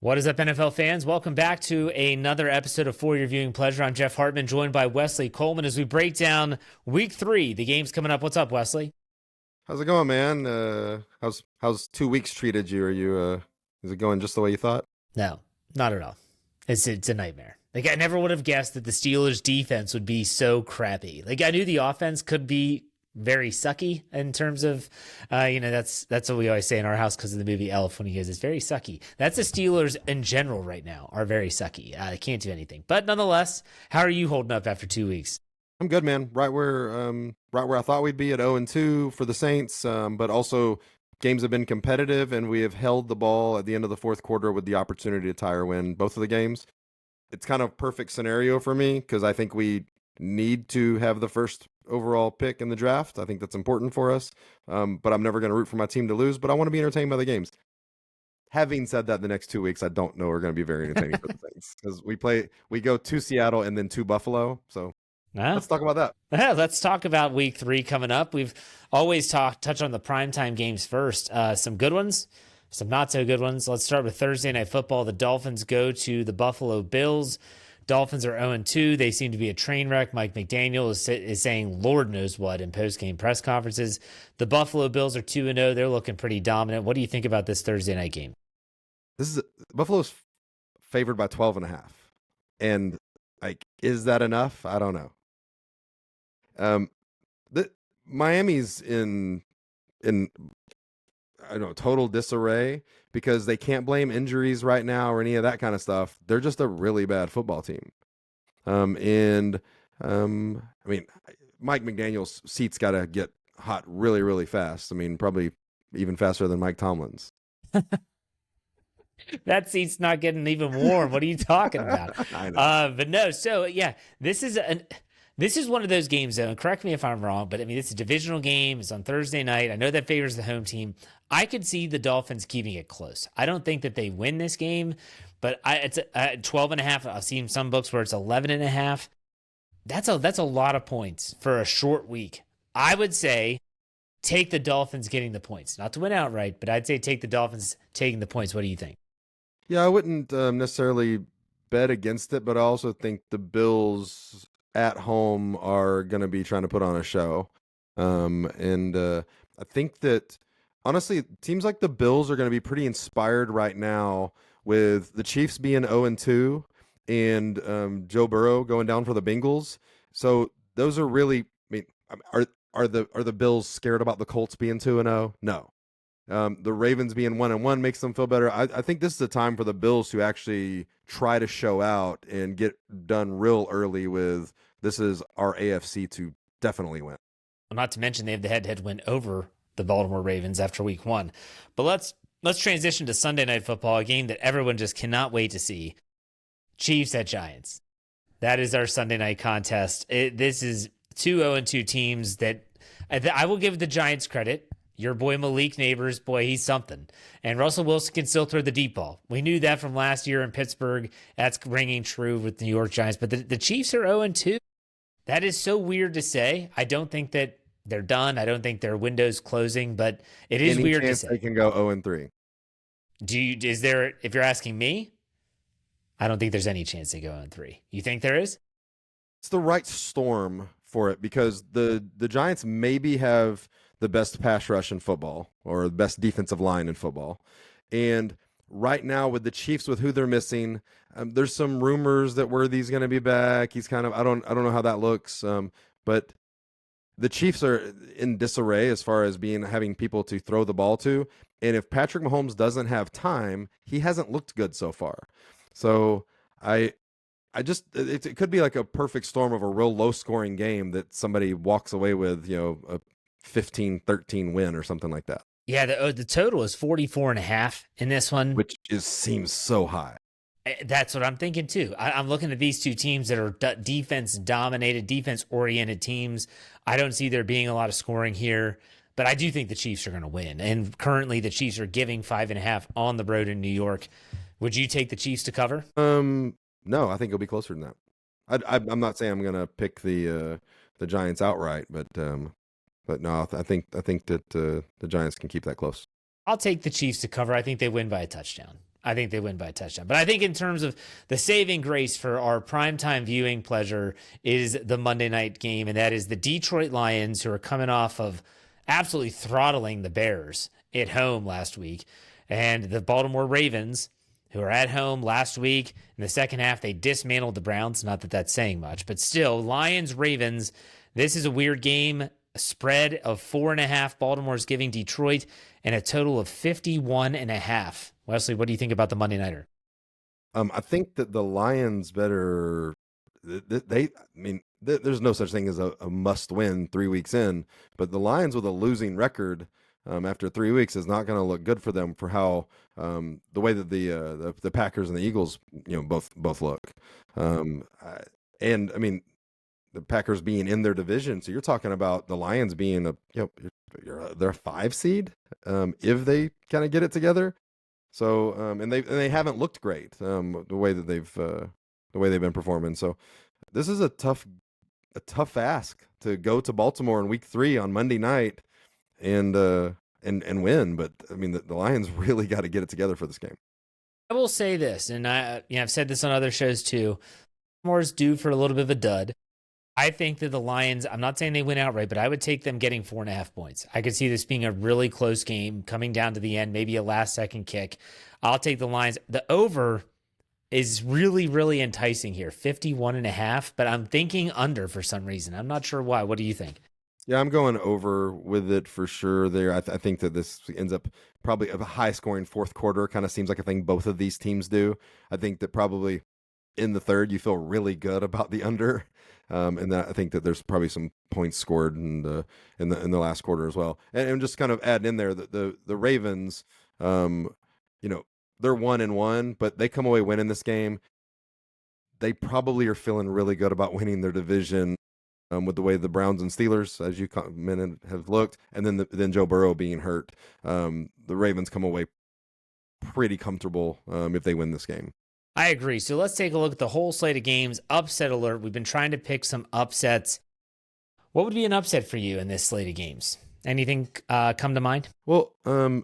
What is up, NFL fans? Welcome back to another episode of For Your Viewing Pleasure. I'm Jeff Hartman, joined by Wesley Coleman as we break down Week 3. The game's coming up. What's up, Wesley? How's it going, man? How's 2 weeks treated you? Are you is it going just the way you thought? No, not at all. It's a nightmare. Like, I never would have guessed that the Steelers' defense would be so crappy. Like, I knew the offense could be very sucky in terms of, that's what we always say in our house because of the movie Elf when he goes, it's very sucky. That's the Steelers in general right now are very sucky. They can't do anything. But nonetheless, how are you holding up after 2 weeks? I'm good, man. Right where I thought we'd be at 0-2 for the Saints, but also games have been competitive and we have held the ball at the end of the fourth quarter with the opportunity to tie or win both of the games. It's kind of perfect scenario for me because I think we need to have the first overall pick in the draft. I think that's important for us. But I'm never going to root for my team to lose, but I want to be entertained by the games. Having said that, the next 2 weeks, I don't know are going to be very entertaining for the Saints because we go to Seattle and then to Buffalo. So let's talk about that. Yeah, let's talk about Week 3 coming up. We've always touch on the primetime games first. Some good ones, some not so good ones. Let's start with Thursday Night Football. The Dolphins go to the Buffalo Bills. Dolphins are 0-2. They seem to be a train wreck. Mike McDaniel is saying Lord knows what in post-game press conferences. The Buffalo Bills are 2-0. They're looking pretty dominant. What do you think about this Thursday night game? Buffalo's favored by 12.5. And is that enough? I don't know. Miami's in I don't know, total disarray because they can't blame injuries right now or any of that kind of stuff. They're just a really bad football team. I mean, Mike McDaniel's seat's got to get hot really, really fast. I mean, probably even faster than Mike Tomlin's. That seat's not getting even warm. What are you talking about? I know. But no, so yeah, this is one of those games, though, and correct me if I'm wrong, but I mean, it's a divisional game. It's on Thursday night. I know that favors the home team. I could see the Dolphins keeping it close. I don't think that they win this game, but it's 12.5. I've seen some books where it's 11.5. That's a lot of points for a short week. I would say take the Dolphins getting the points. Not to win outright, but I'd say take the Dolphins taking the points. What do you think? Yeah, I wouldn't necessarily bet against it, but I also think the Bills at home are going to be trying to put on a show. I think that, honestly, teams like the Bills are going to be pretty inspired right now with the Chiefs being 0-2 and Joe Burrow going down for the Bengals. So those are really, I mean, are the Bills scared about the Colts being 2-0? No. The Ravens being 1-1 makes them feel better. I think this is a time for the Bills to actually try to show out and get done real early with this is our AFC to definitely win. Well, not to mention they have the head-to-head win over the Baltimore Ravens after week 1. But let's transition to Sunday Night Football, a game that everyone just cannot wait to see. Chiefs at Giants. That is our Sunday night contest. This is two 0-2 teams that I will give the Giants credit. Your boy Malik Neighbors, boy, he's something. And Russell Wilson can still throw the deep ball. We knew that from last year in Pittsburgh. That's ringing true with the New York Giants. But the Chiefs are 0-2. That is so weird to say. I don't think that they're done. I don't think their window's closing, but it is weird to say. They can go 0-3. If you're asking me, I don't think there's any chance they go 0-3. You think there is? It's the right storm for it because the Giants maybe have the best pass rush in football or the best defensive line in football. And right now with the Chiefs, with who they're missing, there's some rumors that Worthy's going to be back. He's kind of, I don't know how that looks. But the Chiefs are in disarray as far as having people to throw the ball to. And if Patrick Mahomes doesn't have time, he hasn't looked good so far. So it could be like a perfect storm of a real low scoring game that somebody walks away with, a 15-13 win or something like that. Yeah, the total is 44.5 in this one. Which seems so high. That's what I'm thinking too. I'm looking at these two teams that are defense-dominated, defense-oriented teams. I don't see there being a lot of scoring here, but I do think the Chiefs are going to win. And currently the Chiefs are giving 5.5 on the road in New York. Would you take the Chiefs to cover? No, I think it'll be closer than that. I'm not saying I'm going to pick the Giants outright, but no, I think that the Giants can keep that close. I'll take the Chiefs to cover. I think they win by a touchdown. I think they win by a touchdown. But I think in terms of the saving grace for our primetime viewing pleasure is the Monday night game, and that is the Detroit Lions, who are coming off of absolutely throttling the Bears at home last week, and the Baltimore Ravens, who are at home last week. In the second half, they dismantled the Browns. Not that that's saying much, but still, Lions, Ravens, this is a weird game. A spread of 4.5. Baltimore's giving Detroit, and a total of 51.5. Wesley, what do you think about the Monday Nighter? I think that the Lions better. I mean, there's no such thing as a must win 3 weeks in, but the Lions with a losing record after 3 weeks is not going to look good for them for how the way that the Packers and the Eagles, both look. And I mean, the Packers being in their division, so you're talking about the Lions being they're a 5 seed if they kind of get it together. So and they haven't looked great the way they've been performing. So this is a tough ask to go to Baltimore in week 3 on Monday night and win. But I mean, the Lions really got to get it together for this game. I will say this, and I've said this on other shows too. Baltimore's due for a little bit of a dud. I think that the Lions, I'm not saying they win outright, but I would take them getting 4.5 points. I could see this being a really close game, coming down to the end, maybe a last-second kick. I'll take the Lions. The over is really, really enticing here, 51.5, but I'm thinking under for some reason. I'm not sure why. What do you think? Yeah, I'm going over with it for sure there. I think that this ends up probably a high-scoring fourth quarter. Kind of seems like a thing both of these teams do. I think that probably in the third, you feel really good about the under. And I think that there's probably some points scored in the last quarter as well. And just kind of adding in there that the Ravens, they're 1-1, but they come away winning this game. They probably are feeling really good about winning their division with the way the Browns and Steelers, as you commented, have looked, and then Joe Burrow being hurt. The Ravens come away pretty comfortable if they win this game. I agree. So let's take a look at the whole slate of games. Upset alert. We've been trying to pick some upsets. What would be an upset for you in this slate of games? Anything come to mind? Well, I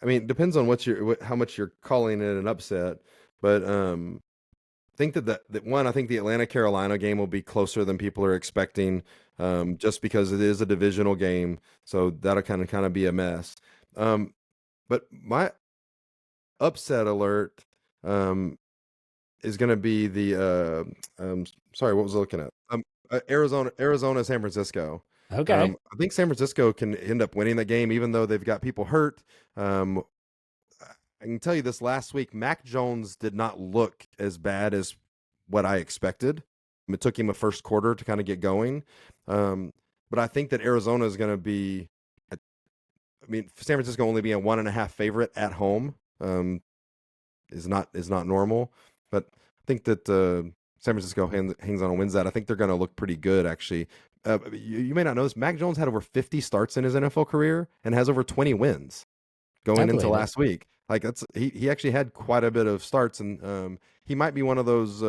mean, it depends on how much you're calling it an upset, but I think that one, I think the Atlanta-Carolina game will be closer than people are expecting, just because it is a divisional game, so that'll kind of be a mess. But my upset alert is going to be the sorry, what was I looking at? Arizona, San Francisco. Okay. I think San Francisco can end up winning that game, even though they've got people hurt. I can tell you this: last week, Mac Jones did not look as bad as what I expected. It took him a first quarter to kind of get going, but I think that Arizona is going to be. I mean, San Francisco only being a 1.5 favorite at home. Is not normal, but I think that San Francisco hangs on and wins that. I think they're going to look pretty good, actually. You may not know this. Mac Jones had over 50 starts in his NFL career and has over 20 wins going into last week. Like he actually had quite a bit of starts, and he might be one of those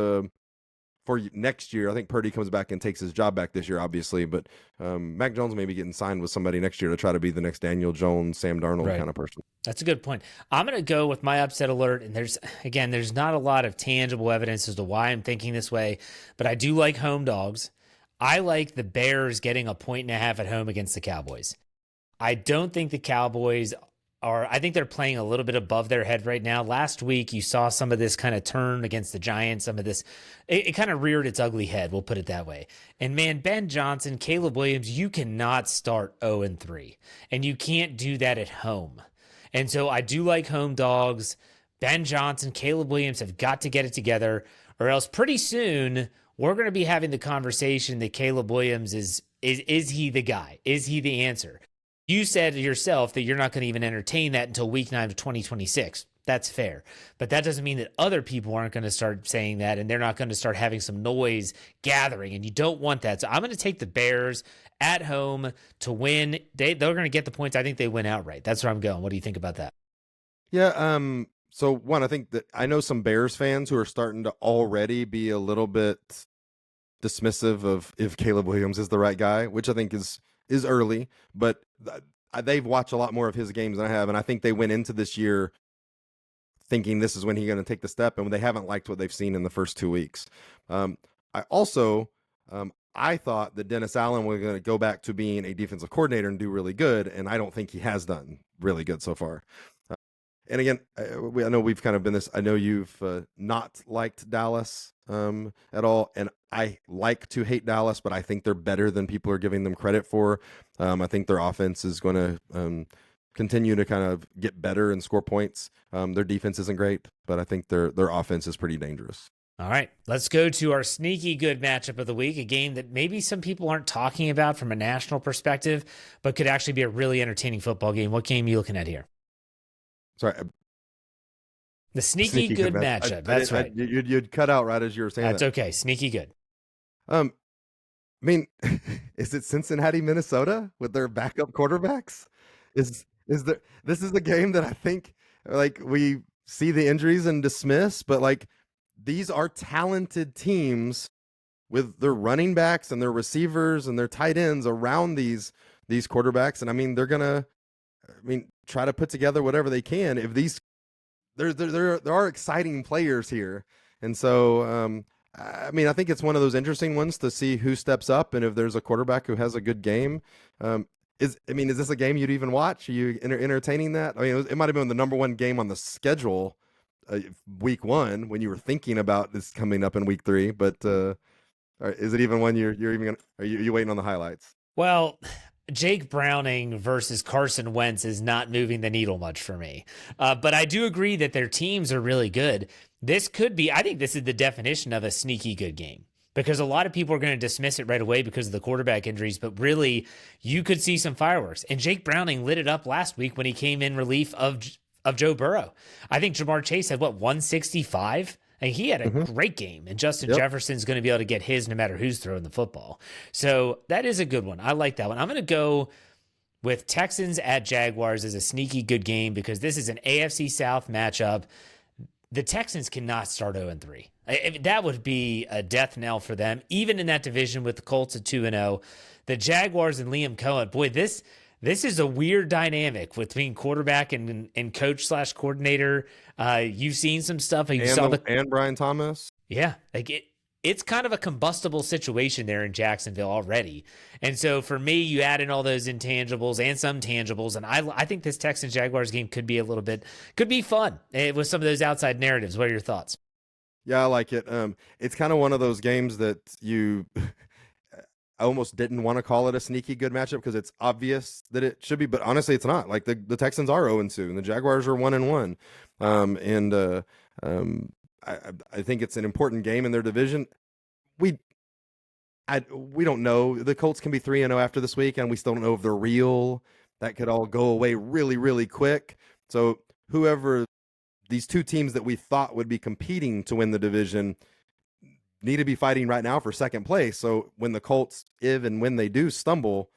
for next year. I think Purdy comes back and takes his job back this year, obviously, but Mac Jones may be getting signed with somebody next year to try to be the next Daniel Jones, Sam Darnold kind of person. That's a good point. I'm going to go with my upset alert, and there's not a lot of tangible evidence as to why I'm thinking this way, but I do like home dogs. I like the Bears getting a 1.5 at home against the Cowboys. I don't think the Cowboys I think they're playing a little bit above their head right now. Last week, you saw some of this kind of turn against the Giants. Some of this, it kind of reared its ugly head. We'll put it that way. And man, Ben Johnson, Caleb Williams, you cannot start 0-3, and you can't do that at home. And so I do like home dogs. Ben Johnson, Caleb Williams have got to get it together, or else pretty soon we're going to be having the conversation that Caleb Williams is he the guy? Is he the answer? You said yourself that you're not going to even entertain that until week 9 of 2026. That's fair. But that doesn't mean that other people aren't going to start saying that, and they're not going to start having some noise gathering, and you don't want that. So I'm going to take the Bears at home to win. They're going to get the points. I think they win outright. That's where I'm going. What do you think about that? Yeah, so one, I think that I know some Bears fans who are starting to already be a little bit dismissive of if Caleb Williams is the right guy, which I think is early, but they've watched a lot more of his games than I have, and I think they went into this year thinking this is when he's going to take the step, and they haven't liked what they've seen in the first 2 weeks. I also I thought that Dennis Allen was going to go back to being a defensive coordinator and do really good, and I don't think he has done really good so far. And again, I know we've kind of been this. I know you've not liked Dallas at all, and I like to hate Dallas, but I think they're better than people are giving them credit for. I think their offense is going to continue to kind of get better and score points. Their defense isn't great, but I think their offense is pretty dangerous. All right, let's go to our sneaky good matchup of the week, a game that maybe some people aren't talking about from a national perspective, but could actually be a really entertaining football game. What game are you looking at here? Sorry. The sneaky good matchup. That's right. You'd cut out right as you were saying That's okay. Sneaky good. I mean, is it Cincinnati, Minnesota with their backup quarterbacks? Is there? This is a game that I think like we see the injuries and dismiss, but like these are talented teams with their running backs and their receivers and their tight ends around these quarterbacks, and I mean they're gonna, try to put together whatever they can. If these there are exciting players here, and so I think it's one of those interesting ones to see who steps up and if there's a quarterback who has a good game. Is this a game you'd even watch? Are you entertaining that? I mean, it might have been the number one game on the schedule week 1 when you were thinking about this coming up in week 3, but is it even one you're even gonna? Are you waiting on the highlights? Well, Jake Browning versus Carson Wentz is not moving the needle much for me. But I do agree that their teams are really good. This could be, I think this is the definition of a sneaky good game, because a lot of people are going to dismiss it right away because of the quarterback injuries, but really you could see some fireworks. And Jake Browning lit it up last week when he came in relief of Joe Burrow. I think Jamar Chase had 165? And he had a great game, and Justin Jefferson's going to be able to get his no matter who's throwing the football. So that is a good one. I like that one. I'm going to go with Texans at Jaguars as a sneaky good game because this is an AFC South matchup. The Texans cannot start 0-3. That would be a death knell for them, even in that division with the Colts at 2-0. The Jaguars and Liam Cohen, boy, this is a weird dynamic between quarterback and coach/coordinator. You've seen some stuff. And Brian Thomas. Yeah, it's kind of a combustible situation there in Jacksonville already. And so for me, you add in all those intangibles and some tangibles, and I think this Texans-Jaguars game could be fun with some of those outside narratives. What are your thoughts? Yeah, I like it. It's kind of one of those games that I almost didn't want to call it a sneaky good matchup because it's obvious that it should be, but honestly, it's not. Like the Texans are 0-2 and the Jaguars are 1-1. I think it's an important game in their division. We don't know. The Colts can be 3-0 after this week, and we still don't know if they're real. That could all go away really, really quick. So whoever these two teams that we thought would be competing to win the division need to be fighting right now for second place. So when the Colts, if and when they do stumble,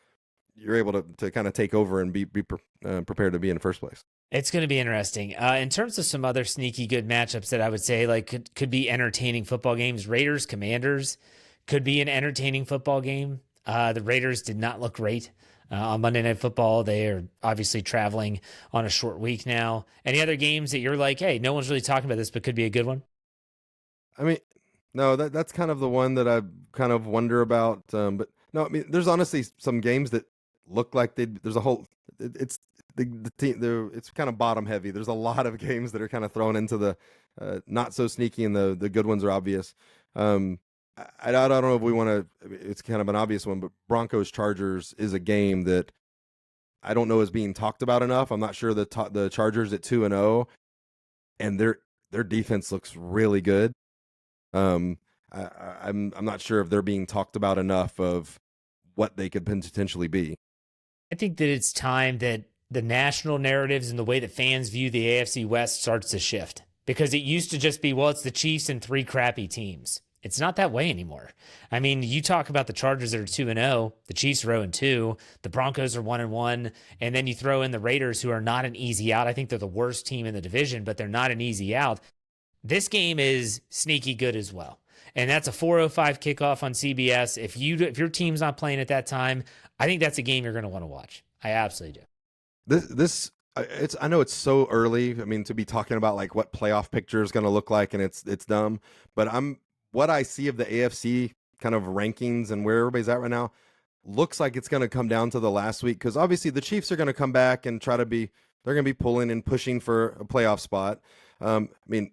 you're able to kind of take over and be prepared to be in first place. It's going to be interesting. In terms of some other sneaky good matchups that I would say could be entertaining football games, Raiders, Commanders could be an entertaining football game. The Raiders did not look great on Monday Night Football. They are obviously traveling on a short week now. Any other games that you're like, hey, no one's really talking about this, but could be a good one? No, that's kind of the one that I kind of wonder about. But no, there's honestly some games that look like there's a whole. It's the team. It's kind of bottom heavy. There's a lot of games that are kind of thrown into the not so sneaky, and the good ones are obvious. I don't know if we want to. It's kind of an obvious one, but Broncos Chargers is a game that I don't know is being talked about enough. I'm not sure the Chargers at 2-0, and their defense looks really good. I'm not sure if they're being talked about enough of what they could potentially be. I think that it's time that the national narratives and the way that fans view the AFC West starts to shift, because it used to just be, well, it's the Chiefs and 3 crappy teams. It's not that way anymore. I mean, you talk about the Chargers that are 2-0, the Chiefs are 0-2, the Broncos are 1-1, and then you throw in the Raiders, who are not an easy out. I think they're the worst team in the division, but they're not an easy out. This game is sneaky good as well. And that's a 4:05 kickoff on CBS. If your team's not playing at that time, I think that's a game you're going to want to watch. I absolutely do. This I know it's so early. I mean, to be talking about like what playoff picture is going to look like, and it's dumb. But what I see of the AFC kind of rankings and where everybody's at right now looks like it's going to come down to the last week, because obviously the Chiefs are going to come back and try to be. They're going to be pulling and pushing for a playoff spot. I mean,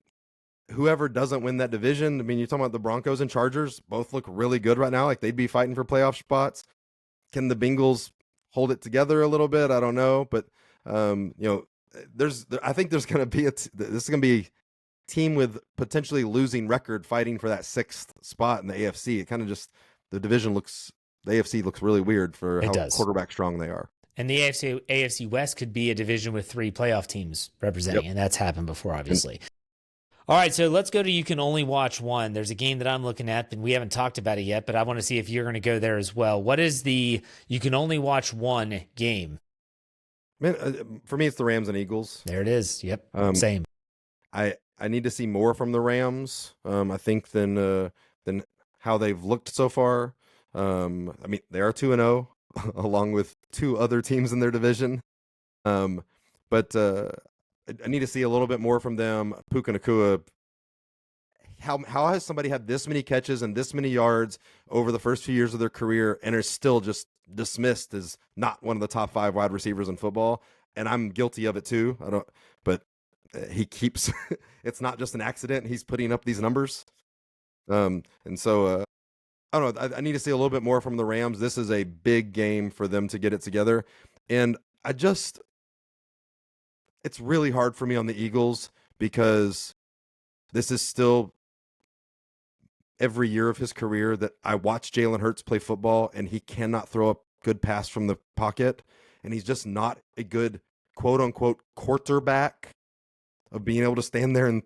whoever doesn't win that division, I mean, you're talking about the Broncos and Chargers, both look really good right now. Like they'd be fighting for playoff spots. Can the Bengals hold it together a little bit? I don't know, but you know, I think there's going to be this is going to be a team with potentially losing record fighting for that sixth spot in the AFC. It kind of just the AFC looks really weird for how quarterback strong they are. And the AFC West could be a division with 3 playoff teams representing, and that's happened before, obviously. All right, so let's go to you can only watch one. There's a game that I'm looking at, and we haven't talked about it yet, but I want to see if you're going to go there as well. What is the you can only watch one game? Man, for me, it's the Rams and Eagles. There it is. Yep, same. I need to see more from the Rams. I think than how they've looked so far. I mean, they are 2-0. Along with 2 other teams in their division. But I need to see a little bit more from them. Puka Nacua, how has somebody had this many catches and this many yards over the first few years of their career and are still just dismissed as not one of the top 5 wide receivers in football? And I'm guilty of it too. But he keeps, it's not just an accident. He's putting up these numbers. And so, I don't know. I need to see a little bit more from the Rams. This is a big game for them to get it together. And it's really hard for me on the Eagles because this is still every year of his career that I watch Jalen Hurts play football and he cannot throw a good pass from the pocket. And he's just not a good quote unquote quarterback of being able to stand there and,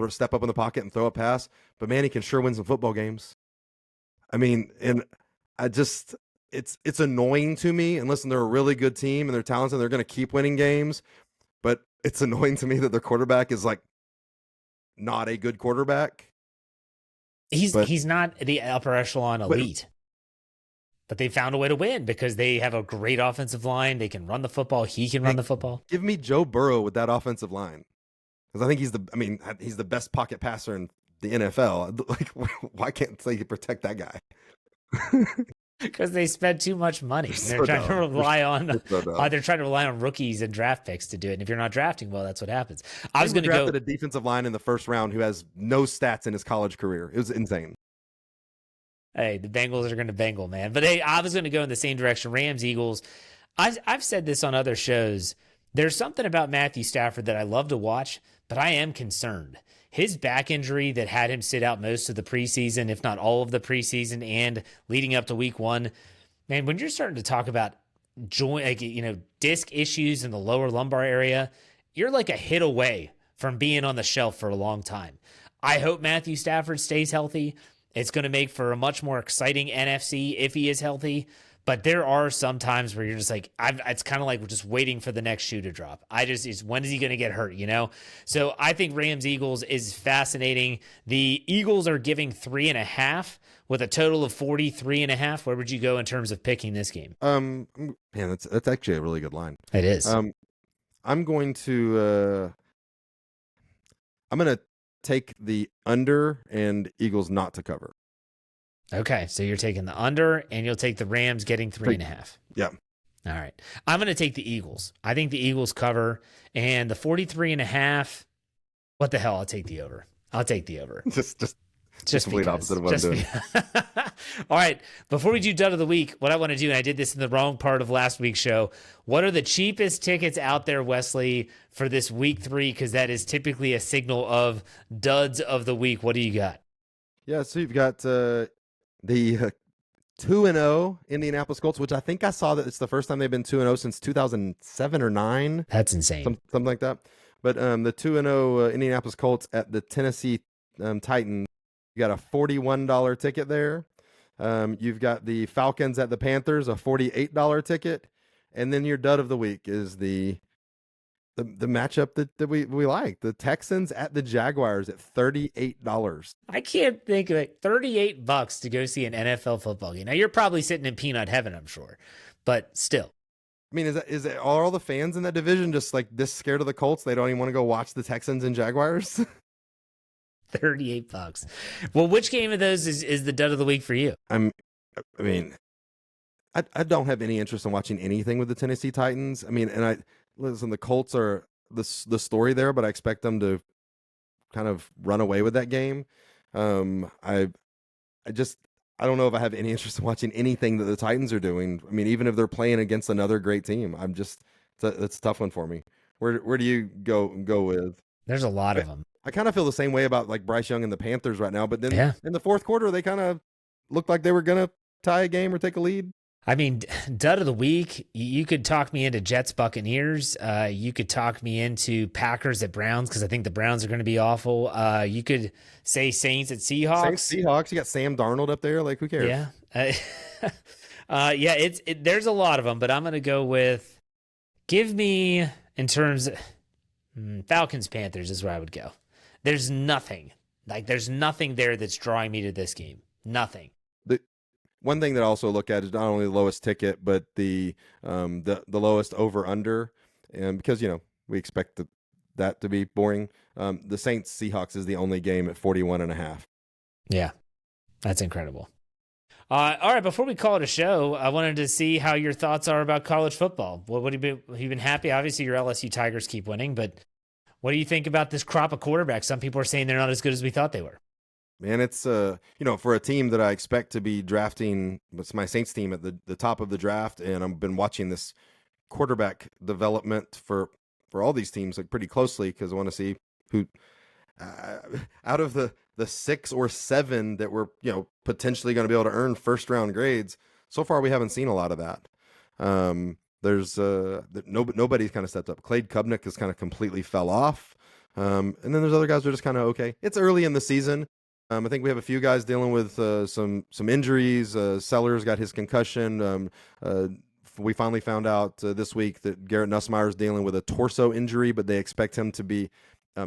step up in the pocket and throw a pass. But man, he can sure win some football games. I mean, and it's annoying to me. And listen, they're a really good team and they're talented and they're going to keep winning games. But it's annoying to me that their quarterback is like not a good quarterback. He's not the upper echelon elite. But they found a way to win because they have a great offensive line. They can run the football. He can run the football. Give me Joe Burrow with that offensive line. Because I think he's the best pocket passer in the NFL. Like, why can't they protect that guy? Because they spend too much money. They're trying to rely on rookies and draft picks to do it. And if you're not drafting well, that's what happens. I was going to go a defensive line in the first round who has no stats in his college career. It was insane. Hey, the Bengals are going to Bengal, man. But hey, I was going to go in the same direction. Rams, Eagles. I've said this on other shows. There's something about Matthew Stafford that I love to watch, but I am concerned. His back injury that had him sit out most of the preseason, if not all of the preseason and leading up to week 1, man, when you're starting to talk about disc issues in the lower lumbar area, you're like a hit away from being on the shelf for a long time. I hope Matthew Stafford stays healthy. It's going to make for a much more exciting NFC if he is healthy. But there are some times where you're just like, it's kind of like we're just waiting for the next shoe to drop. When is he going to get hurt, So I think Rams-Eagles is fascinating. The Eagles are giving 3.5 with a total of 43.5. Where would you go in terms of picking this game? Man, that's actually a really good line. It is. I'm going to take the under and Eagles not to cover. Okay, so you're taking the under, and you'll take the Rams getting 3.5. Yeah. All right. I'm going to take the Eagles. I think the Eagles cover, and the 43.5, what the hell? I'll take the over. Just complete opposite of what I'm doing. All right. Before we do Dud of the Week, what I want to do, and I did this in the wrong part of last week's show, what are the cheapest tickets out there, Wesley, for this week 3? Because that is typically a signal of duds of the week. What do you got? Yeah, so you've got the 2-0 Indianapolis Colts, which I think I saw that it's the first time they've been 2-0 since 2007 or 9. That's insane. Something like that. But the 2-0 Indianapolis Colts at the Tennessee Titans, you got a $41 ticket there. You've got the Falcons at the Panthers, a $48 ticket. And then your dud of the week is the matchup that we like, the Texans at the Jaguars at $38. I can't think of it. $38 to go see an NFL football game. Now you're probably sitting in peanut heaven, I'm sure, but still. I mean, are all the fans in that division just like this scared of the Colts? They don't even want to go watch the Texans and Jaguars. $38. Well, which game of those is the dud of the week for you? I mean, I don't have any interest in watching anything with the Tennessee Titans. I mean, and listen, the Colts are the story there, but I expect them to kind of run away with that game. I just I don't know if I have any interest in watching anything that the Titans are doing. I mean, even if they're playing against another great team, that's a tough one for me. Where do you go with? There's a lot of them. I kind of feel the same way about like Bryce Young and the Panthers right now, but then Yeah. in the fourth quarter they kind of looked like they were gonna tie a game or take a lead. I mean, dud of the week, you could talk me into Jets Buccaneers. You could talk me into Packers at Browns because I think the Browns are going to be awful. You could say Saints at Seahawks. Seahawks, you got Sam Darnold up there. Like, who cares? Yeah. Yeah, there's a lot of them, but I'm going to go with give me in terms of Falcons Panthers is where I would go. There's nothing there that's drawing me to this game. Nothing. One thing that I also look at is not only the lowest ticket, but the lowest over under, and because we expect that to be boring. The Saints Seahawks is the only game at 41.5. Yeah, that's incredible. All right, before we call it a show, I wanted to see how your thoughts are about college football. What have you been happy? Obviously, your LSU Tigers keep winning, but what do you think about this crop of quarterbacks? Some people are saying they're not as good as we thought they were. Man, it's for a team that I expect to be drafting, it's my Saints team at the top of the draft, and I've been watching this quarterback development for all these teams like pretty closely because I want to see who out of the 6 or 7 that were potentially going to be able to earn first round grades. So far, we haven't seen a lot of that. There's nobody's kind of stepped up. Clade Kubnik has kind of completely fell off, and then there's other guys who are just kind of okay. It's early in the season. I think we have a few guys dealing with some injuries. Sellers got his concussion. We finally found out this week that Garrett Nussmeier is dealing with a torso injury, but they expect him to be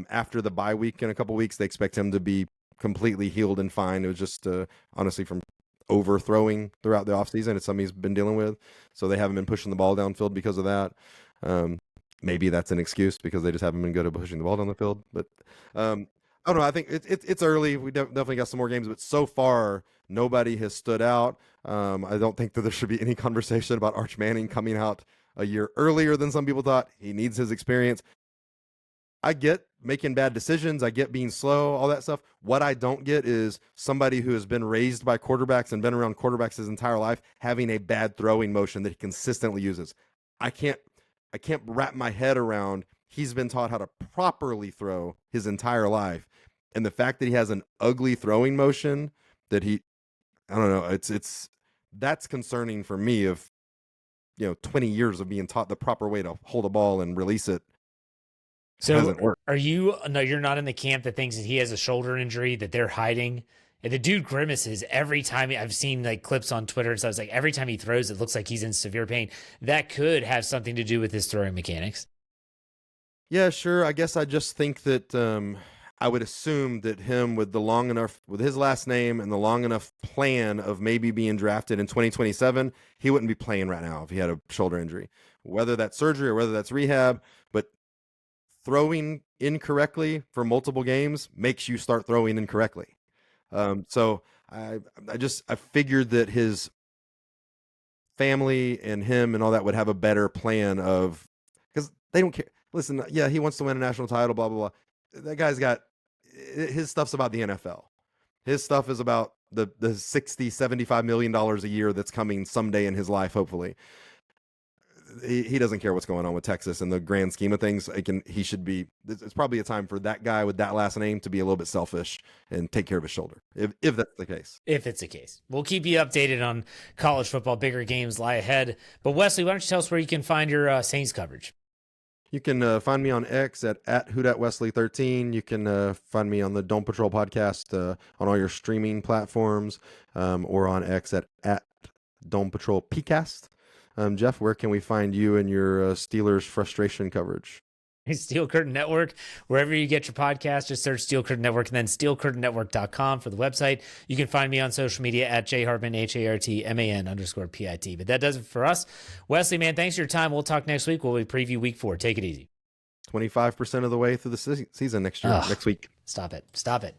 after the bye week in a couple weeks. They expect him to be completely healed and fine. It was just honestly from overthrowing throughout the offseason. It's something he's been dealing with, so they haven't been pushing the ball downfield because of that. Maybe that's an excuse because they just haven't been good at pushing the ball down the field, but. I don't know. I think it's early. We definitely got some more games, but so far nobody has stood out. I don't think that there should be any conversation about Arch Manning coming out a year earlier than some people thought. He needs his experience. I get making bad decisions. I get being slow, all that stuff. What I don't get is somebody who has been raised by quarterbacks and been around quarterbacks his entire life having a bad throwing motion that he consistently uses. I can't wrap my head around. He's been taught how to properly throw his entire life. And the fact that he has an ugly throwing motion that I don't know, that's concerning for me of, 20 years of being taught the proper way to hold a ball and release it. So hasn't worked. No, you're not in the camp that thinks that he has a shoulder injury that they're hiding. And the dude grimaces every time. I've seen like clips on Twitter. So I was like, every time he throws, it looks like he's in severe pain. That could have something to do with his throwing mechanics. Yeah, sure. I guess I just think that, I would assume that him with his last name and the long enough plan of maybe being drafted in 2027, he wouldn't be playing right now if he had a shoulder injury, whether that's surgery or whether that's rehab. But throwing incorrectly for multiple games makes you start throwing incorrectly. So I figured that his family and him and all that would have a better plan of, because they don't care. Listen, yeah, he wants to win a national title, blah, blah, blah. That guy's got his stuff's about the NFL. His stuff is about the $60-75 million a year that's coming someday in his life, hopefully. He doesn't care what's going on with Texas in the grand scheme of things. It's probably a time for that guy with that last name to be a little bit selfish and take care of his shoulder, if that's the case. If it's the case. We'll keep you updated on college football. Bigger games lie ahead. But Wesley, why don't you tell us where you can find your Saints coverage? You can find me on X at WhoDatWesley13. You can find me on the Don't Patrol podcast on all your streaming platforms, or on X at Don't Patrol PCast. Jeff, where can we find you and your Steelers frustration coverage? Steel Curtain Network, wherever you get your podcast, just search Steel Curtain Network and then steelcurtainnetwork.com for the website. You can find me on social media at jhartman, HARTMAN_PIT. But that does it for us. Wesley, man, thanks for your time. We'll talk next week. We'll preview week 4. Take it easy. 25% of the way through the season next year, next week. Stop it. Stop it.